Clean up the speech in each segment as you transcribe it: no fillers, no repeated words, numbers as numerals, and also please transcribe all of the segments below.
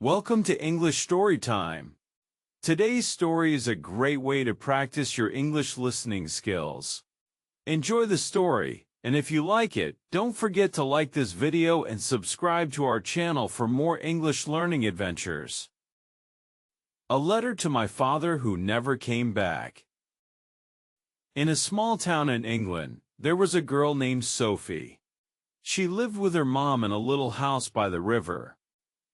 Welcome to English Story Time. Today's story is a great way to practice your English listening skills. Enjoy the story, and if you like it, don't forget to like this video and subscribe to our channel for more English learning adventures. A letter to my father who never came back. In a small town in England, there was a girl named Sophie. She lived with her mom in a little house by the river.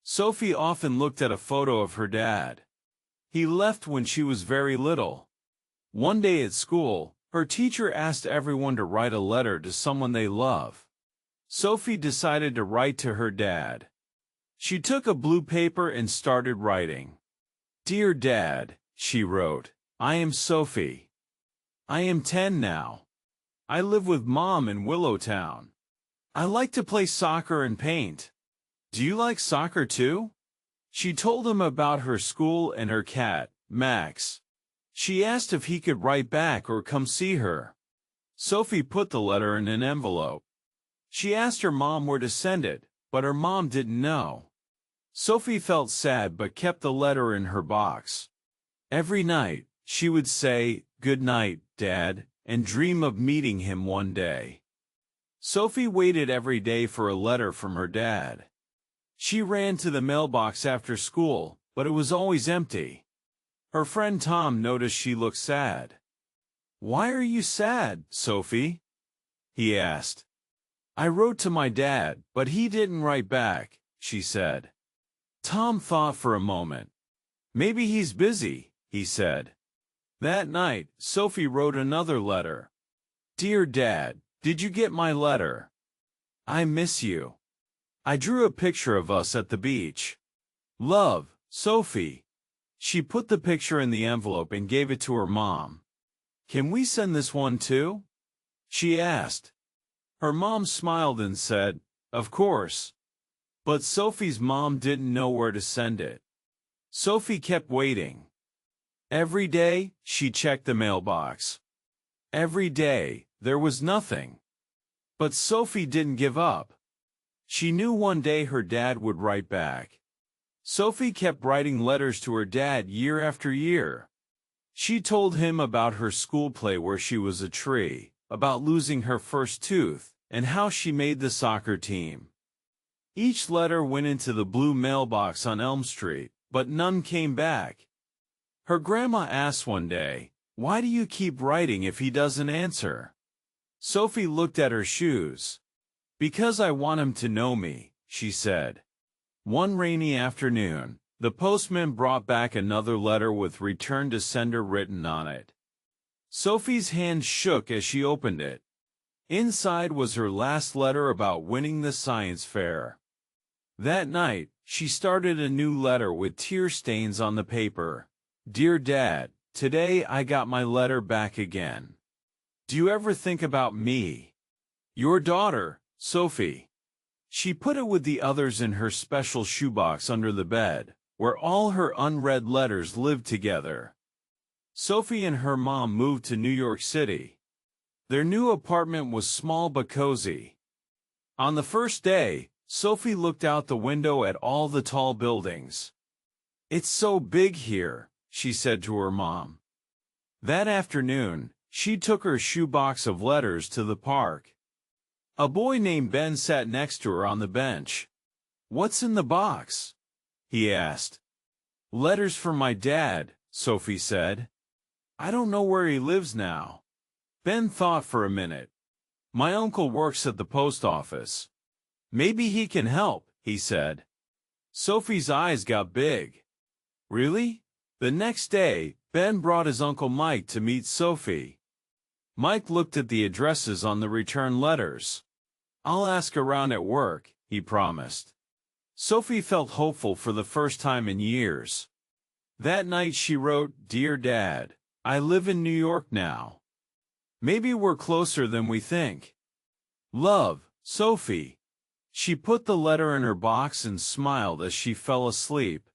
Sophie often looked at a photo of her dad. He left when she was very little. One day at school, her teacher asked everyone to write a letter to someone they love. Sophie decided to write to her dad. She took a blue paper and started writing. "Dear Dad," she wrote, "I am Sophie. I am 10 now. I live with Mom in Willowtown. I like to play soccer and paint. Do you like soccer too?" She told him about her school and her cat, Max. She asked if he could write back or come see her. Sophie put the letter in an envelope. She asked her mom where to send it, but her mom didn't know. Sophie felt sad but kept the letter in her box. Every night, she would say, "Good night, Dad," and dream of meeting him one day. Sophie waited every day for a letter from her dad. She ran to the mailbox after school, but it was always empty. Her friend Tom noticed she looked sad. "Why are you sad, Sophie?" he asked. "I wrote to my dad, but he didn't write back," she said. Tom thought for a moment. "Maybe he's busy," he said. That night, Sophie wrote another letter. "Dear Dad, did you get my letter? I miss you. I drew a picture of us at the beach. Love, Sophie." She put the picture in the envelope and gave it to her mom. "Can we send this one too?" she asked. Her mom smiled and said, "Of course." But Sophie's mom didn't know where to send it. Sophie kept waiting. Every day, she checked the mailbox. Every day, there was nothing. But Sophie didn't give up. She knew one day her dad would write back. Sophie kept writing letters to her dad year after year. She told him about her school play where she was a tree, about losing her first tooth, and how she made the soccer team. Each letter went into the blue mailbox on Elm Street, but none came back. Her grandma asked one day, "Why do you keep writing if he doesn't answer?" Sophie looked at her shoes. "Because I want him to know me," she said. One rainy afternoon, the postman brought back another letter with "Return to sender" written on it. Sophie's hand shook as she opened it. Inside was her last letter about winning the science fair. That night, she started a new letter with tear stains on the paper. "Dear Dad, today I got my letter back again. Do you ever think about me? Your daughter, Sophie." She put it with the others in her special shoebox under the bed, where all her unread letters lived together. Sophie and her mom moved to New York City. Their new apartment was small but cozy. On the first day, Sophie looked out the window at all the tall buildings. "It's so big here," she said to her mom. That afternoon, she took her shoebox of letters to the park. A boy named Ben sat next to her on the bench. "What's in the box?" he asked. "Letters from my dad," Sophie said. "I don't know where he lives now." Ben thought for a minute. "My uncle works at the post office. Maybe he can help," he said. Sophie's eyes got big. "Really?" The next day, Ben brought his Uncle Mike to meet Sophie. Mike looked at the addresses on the return letters. "I'll ask around at work," he promised. Sophie felt hopeful for the first time in years. That night she wrote, "Dear Dad, I live in New York now. Maybe we're closer than we think. Love, Sophie." She put the letter in her box and smiled as she fell asleep.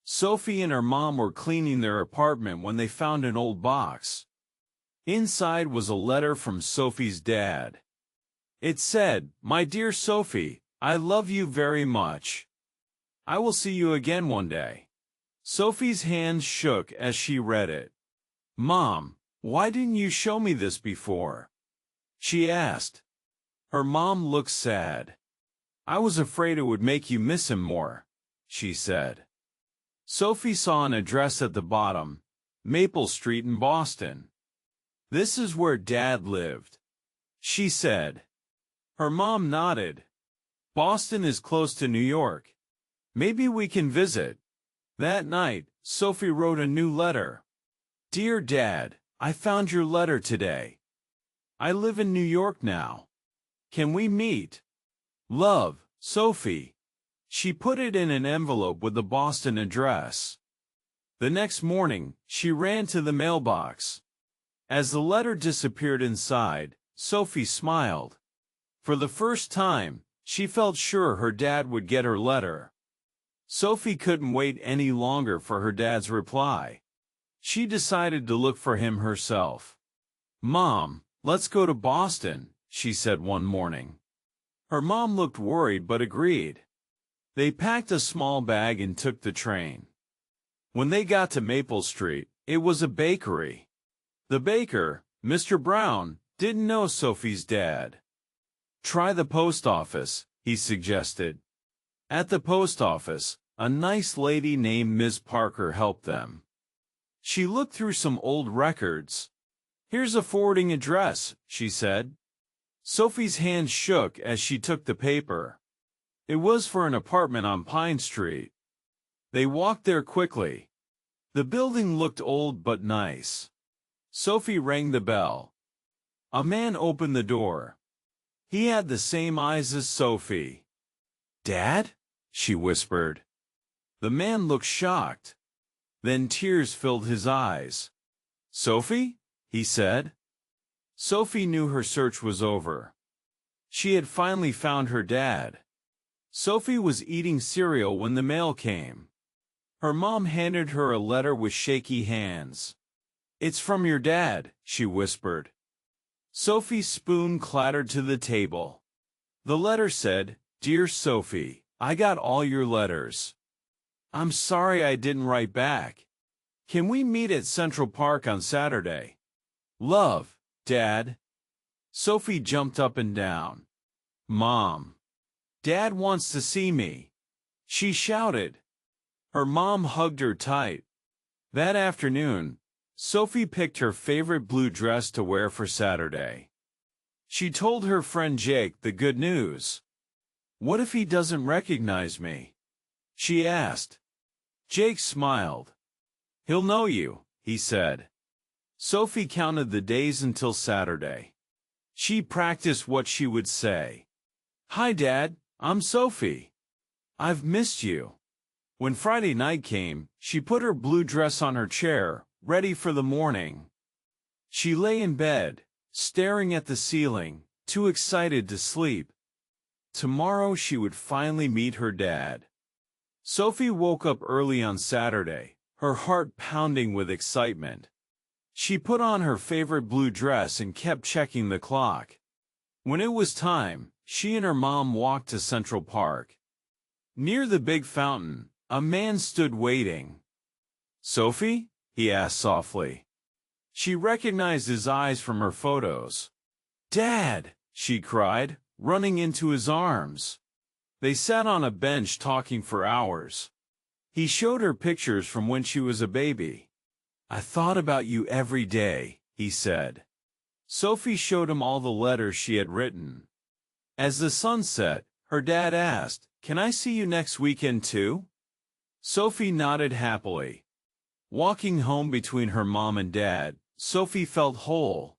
Sophie and her mom were cleaning their apartment when they found an old box. Inside was a letter from Sophie's dad. It said, "My dear Sophie, I love you very much. I will see you again one day. Sophie's hands shook as she read it. Mom, why didn't you show me this before? She asked. Her mom looked sad. I was afraid it would make you miss him more, she said. Sophie saw an address at the bottom, Maple Street in Boston. This is where Dad lived, she said. Her mom nodded. Boston is close to New York. Maybe we can visit. That night, Sophie wrote a new letter. Dear Dad, I found your letter today. I live in New York now. Can we meet? Love, Sophie. She put it in an envelope with the Boston address. The next morning, she ran to the mailbox. As the letter disappeared inside, Sophie smiled. For the first time, she felt sure her dad would get her letter. Sophie couldn't wait any longer for her dad's reply. She decided to look for him herself. Mom, let's go to Boston, she said one morning. Her mom looked worried but agreed. They packed a small bag and took the train. When they got to Maple Street, it was a bakery. The baker, Mr. Brown, didn't know Sophie's dad. Try the post office, he suggested. At the post office, a nice lady named Miss Parker helped them. She looked through some old records. Here's a forwarding address, she said. Sophie's hand shook as she took the paper. It was for an apartment on Pine Street. They walked there quickly. The building looked old but nice. Sophie rang the bell. A man opened the door. He had the same eyes as Sophie. Dad? She whispered. The man looked shocked. Then tears filled his eyes. Sophie? He said. Sophie knew her search was over. She had finally found her dad. Sophie was eating cereal when the mail came. Her mom handed her a letter with shaky hands. It's from your dad, she whispered. Sophie's spoon clattered to the table. The letter said, Dear Sophie, I got all your letters. I'm sorry I didn't write back. Can we meet at Central Park on Saturday? Love, Dad. Sophie jumped up and down. Mom. Dad wants to see me, she shouted. Her mom hugged her tight. That afternoon, Sophie picked her favorite blue dress to wear for Saturday. She told her friend Jake the good news. What if he doesn't recognize me? She asked. Jake smiled. He'll know you, he said. Sophie counted the days until Saturday. She practiced what she would say. Hi, Dad. I'm Sophie. I've missed you. When Friday night came, she put her blue dress on her chair, ready for the morning. She lay in bed, staring at the ceiling, too excited to sleep. Tomorrow she would finally meet her dad. Sophie woke up early on Saturday, her heart pounding with excitement. She put on her favorite blue dress and kept checking the clock. When it was time, she and her mom walked to Central Park. Near the big fountain, a man stood waiting. Sophie? He asked softly. She recognized his eyes from her photos. Dad! She cried, running into his arms. They sat on a bench talking for hours. He showed her pictures from when she was a baby. I thought about you every day, he said. Sophie showed him all the letters she had written. As the sun set, her dad asked, Can I see you next weekend too? Sophie nodded happily. Walking home between her mom and dad, Sophie felt whole.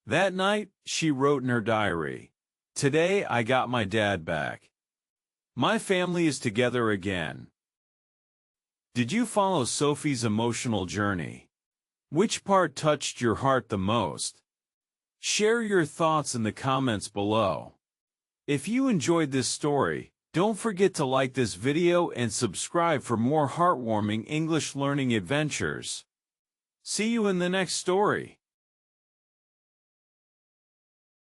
That night, she wrote in her diary, Today I got my dad back. My family is together again. Did you follow Sophie's emotional journey? Which part touched your heart the most? Share your thoughts in the comments below. If you enjoyed this story, don't forget to like this video and subscribe for more heartwarming English learning adventures. See you in the next story.